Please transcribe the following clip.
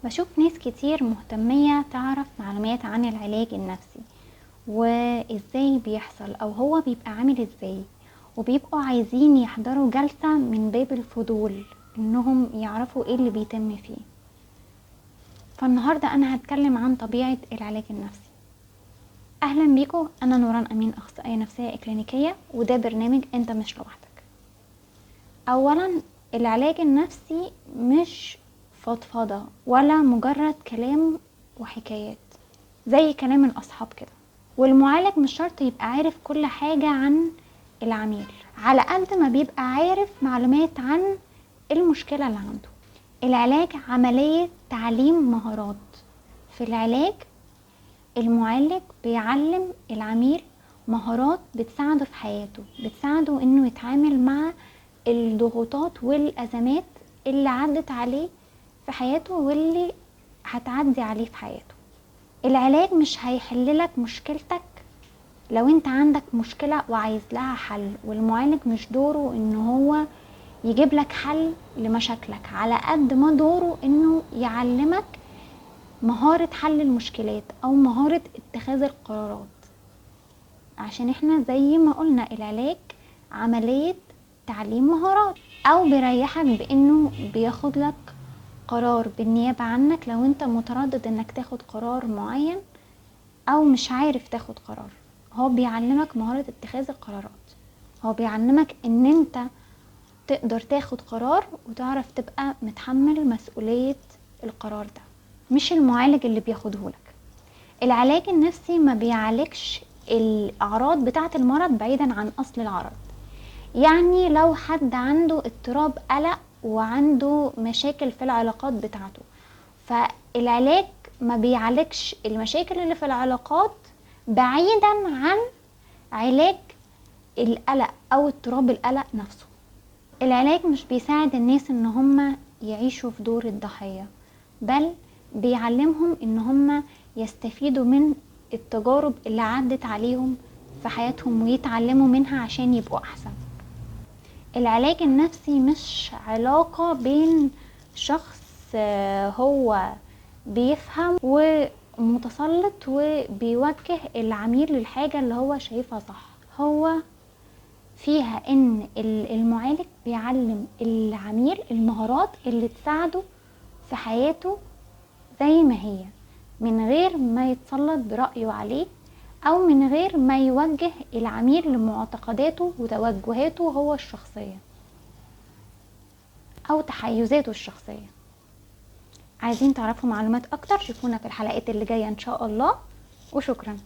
بشوف ناس كتير مهتمية تعرف معلومات عن العلاج النفسي وازاي بيحصل او هو بيبقى عامل ازاي، وبيبقوا عايزين يحضروا جلسة من باب الفضول انهم يعرفوا ايه اللي بيتم فيه. فالنهاردة انا هتكلم عن طبيعة العلاج النفسي. اهلا بيكم، انا نوران امين، اخصائية نفسية اكلينيكية، وده برنامج انت مش لوحدك. اولا، العلاج النفسي مش فضفضة ولا مجرد كلام وحكايات زي كلام الاصحاب كده، والمعالج مش شرط يبقى عارف كل حاجة عن العميل على قد ما بيبقى عارف معلومات عن المشكلة اللي عنده. العلاج عملية تعليم مهارات. في العلاج المعالج بيعلم العميل مهارات بتساعده في حياته، بتساعده انه يتعامل مع الضغوطات والأزمات اللي عدت عليه في حياته واللي هتعدي عليه في حياته. العلاج مش هيحللك مشكلتك لو انت عندك مشكلة وعايز لها حل، والمعالج مش دوره ان هو يجيب لك حل لمشاكلك، على قد ما دوره انه يعلمك مهارة حل المشكلات او مهارة اتخاذ القرارات. عشان احنا زي ما قلنا العلاج عملية تعليم مهارات، او بيريحك بانه بياخد لك قرار بالنيابة عنك لو انت متردد انك تاخد قرار معين او مش عارف تاخد قرار. هو بيعلمك مهارة اتخاذ القرارات، هو بيعلمك ان انت تقدر تاخد قرار وتعرف تبقى متحمل مسؤولية القرار ده، مش المعالج اللي بياخدهولك. العلاج النفسي ما بيعالجش الاعراض بتاعة المرض بعيدا عن اصل العرض. يعني لو حد عنده اضطراب قلق وعنده مشاكل في العلاقات بتاعته، فالعلاج ما بيعالجش المشاكل اللي في العلاقات بعيدا عن علاج القلق او اضطراب القلق نفسه. العلاج مش بيساعد الناس ان هم يعيشوا في دور الضحية، بل بيعلمهم ان هم يستفيدوا من التجارب اللي عدت عليهم في حياتهم ويتعلموا منها عشان يبقوا احسن. العلاج النفسي مش علاقة بين شخص هو بيفهم ومتسلط وبيوجه العميل للحاجة اللي هو شايفها صح. هو فيها ان المعالج بيعلم العميل المهارات اللي تساعده في حياته زي ما هي، من غير ما يتسلط برأيه عليه او من غير ما يوجه العميل لمعتقداته وتوجهاته هو الشخصية او تحيزاته الشخصية. عايزين تعرفوا معلومات اكتر؟ شوفونا في الحلقات اللي جاية ان شاء الله، وشكرا.